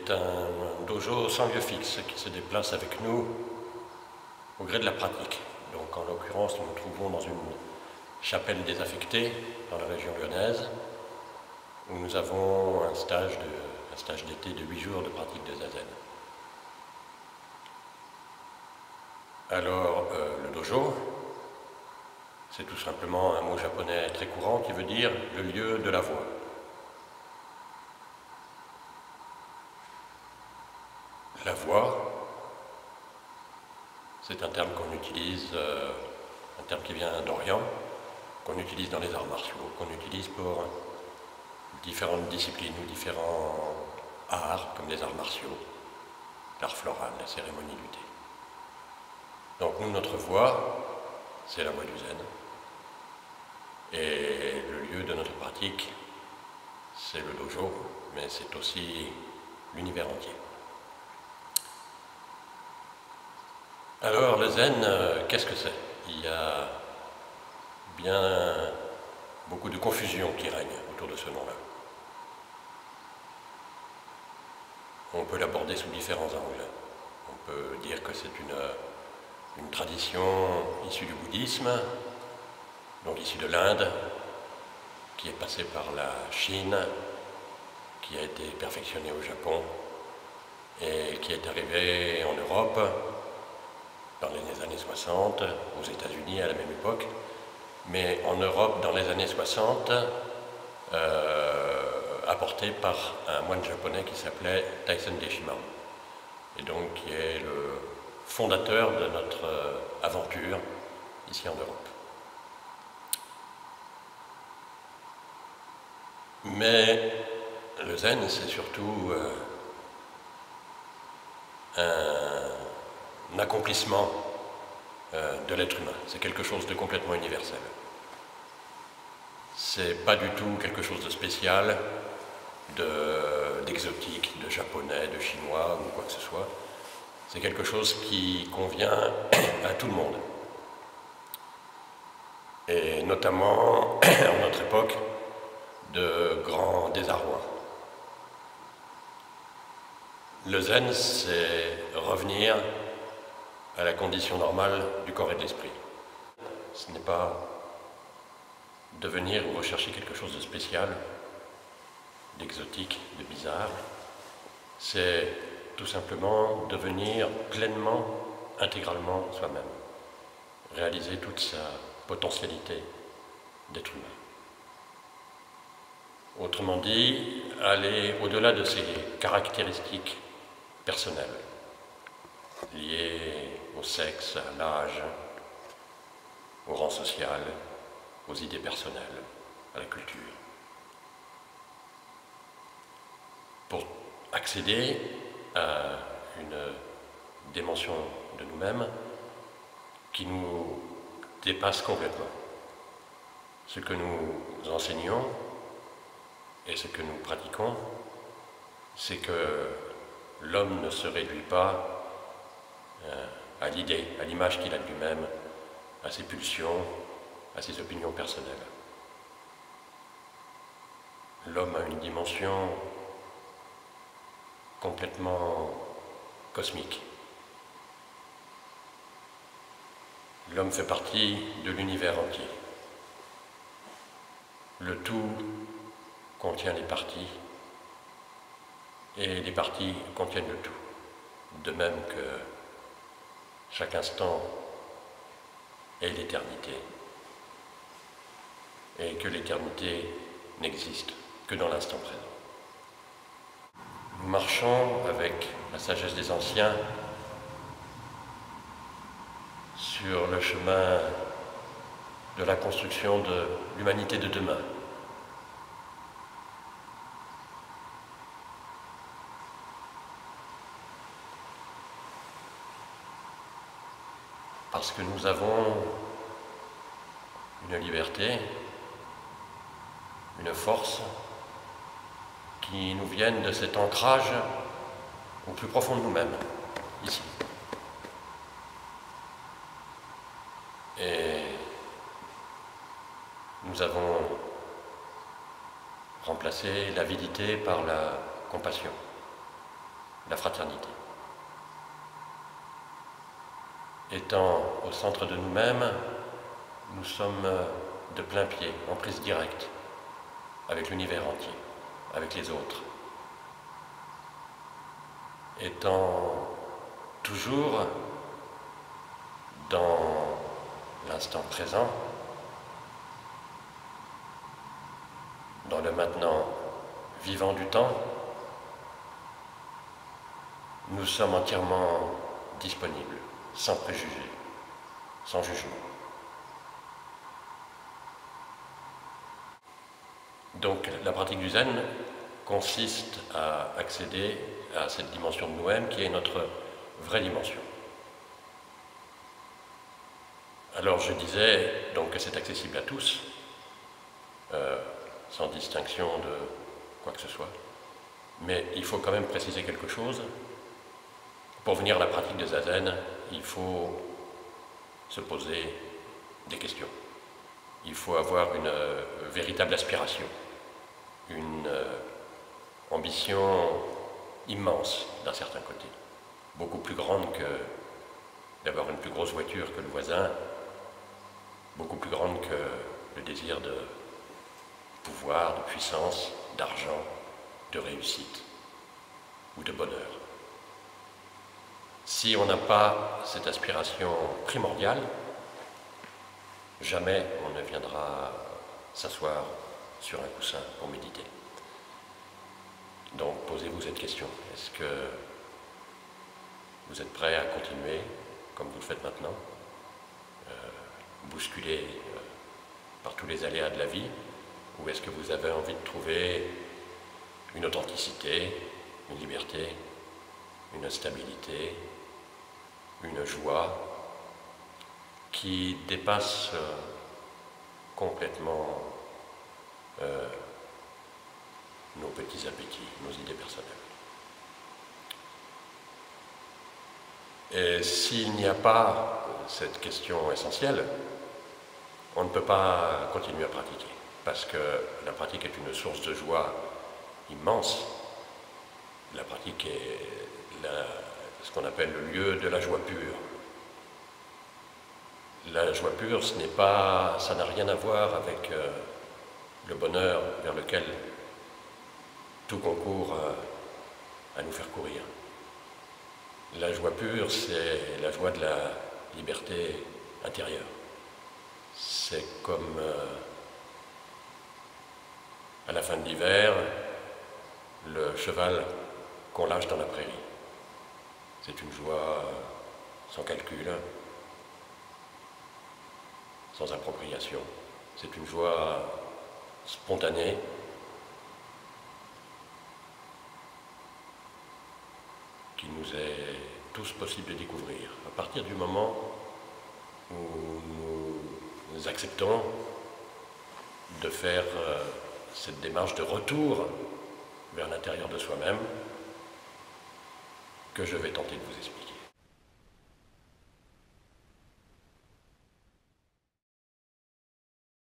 est un dojo sans lieu fixe qui se déplace avec nous au gré de la pratique. Donc en l'occurrence, nous nous trouvons dans une chapelle désaffectée dans la région lyonnaise où nous avons un stage d'été de 8 jours de pratique de zazen. Alors, le dojo, c'est tout simplement un mot japonais très courant qui veut dire le lieu de la voie. La voie, c'est un terme qu'on utilise, un terme qui vient d'Orient, qu'on utilise dans les arts martiaux, qu'on utilise pour différentes disciplines ou différents arts, comme les arts martiaux, l'art floral, la cérémonie du thé. Donc nous, notre voie, c'est la voie du zen. Et le lieu de notre pratique, c'est le dojo, mais c'est aussi l'univers entier. Alors le zen, qu'est-ce que c'est? Il y a bien beaucoup de confusion qui règne autour de ce nom-là. On peut l'aborder sous différents angles. On peut dire que c'est une tradition issue du bouddhisme, donc issue de l'Inde, qui est passée par la Chine, qui a été perfectionnée au Japon et qui est arrivée en Europe dans les années 60, aux États-Unis à la même époque, mais en Europe dans les années 60, apportée par un moine japonais qui s'appelait Taisen Deshimaru, et donc qui est le fondateur de notre aventure ici en Europe. Mais le zen, c'est surtout un accomplissement de l'être humain. C'est quelque chose de complètement universel. C'est pas du tout quelque chose de spécial, d'exotique, de japonais, de chinois ou quoi que ce soit. C'est quelque chose qui convient à tout le monde. Et notamment, en notre époque, de grands désarrois. Le zen, c'est revenir à la condition normale du corps et de l'esprit. Ce n'est pas devenir ou rechercher quelque chose de spécial, d'exotique, de bizarre. C'est tout simplement devenir pleinement, intégralement soi-même. Réaliser toute sa potentialité d'être humain. Autrement dit, aller au-delà de ses caractéristiques personnelles, liées au sexe, à l'âge, au rang social, aux idées personnelles, à la culture. Pour accéder à une dimension de nous-mêmes qui nous dépasse complètement. Ce que nous enseignons et ce que nous pratiquons, c'est que l'homme ne se réduit pas à l'idée, à l'image qu'il a de lui-même, à ses pulsions, à ses opinions personnelles. L'homme a une dimension complètement cosmique. L'homme fait partie de l'univers entier. Le tout contient les parties, et les parties contiennent le tout. De même que chaque instant est l'éternité, et que l'éternité n'existe que dans l'instant présent. Nous marchons avec la sagesse des anciens sur le chemin de la construction de l'humanité de demain. Parce que nous avons une liberté, une force qui nous viennent de cet ancrage au plus profond de nous-mêmes, ici. Et nous avons remplacé l'avidité par la compassion. la fraternité. Étant au centre de nous-mêmes, nous sommes de plein pied, en prise directe, avec l'univers entier, avec les autres. Étant toujours dans l'instant présent, dans le maintenant vivant du temps, nous sommes entièrement disponibles, sans préjugés, sans jugement. Donc la pratique du zen consiste à accéder à cette dimension de nous-mêmes qui est notre vraie dimension. Alors je disais donc que c'est accessible à tous, sans distinction de quoi que ce soit, mais il faut quand même préciser quelque chose. Pour venir à la pratique de Zazen, il faut se poser des questions. Il faut avoir une véritable aspiration, une ambition immense d'un certain côté, beaucoup plus grande que d'avoir une plus grosse voiture que le voisin, beaucoup plus grande que le désir de pouvoir, de puissance, d'argent, de réussite ou de bonheur. Si on n'a pas cette aspiration primordiale, jamais on ne viendra s'asseoir sur un coussin pour méditer. Donc posez-vous cette question. Est-ce que vous êtes prêt à continuer comme vous le faites maintenant, bousculé par tous les aléas de la vie, ou est-ce que vous avez envie de trouver une authenticité, une liberté, une stabilité, une joie qui dépasse complètement nos petits appétits, nos idées personnelles. Et s'il n'y a pas cette question essentielle, on ne peut pas continuer à pratiquer, parce que la pratique est une source de joie immense. La pratique est ce qu'on appelle le lieu de la joie pure. La joie pure, ça n'a rien à voir avec le bonheur vers lequel tout concourt à nous faire courir. La joie pure, c'est la joie de la liberté intérieure. C'est comme à la fin de l'hiver, le cheval qu'on lâche dans la prairie. C'est une joie sans calcul, sans appropriation. C'est une joie spontanée, qui nous est tous possible de découvrir. À partir du moment où nous acceptons de faire cette démarche de retour vers l'intérieur de soi-même, que je vais tenter de vous expliquer.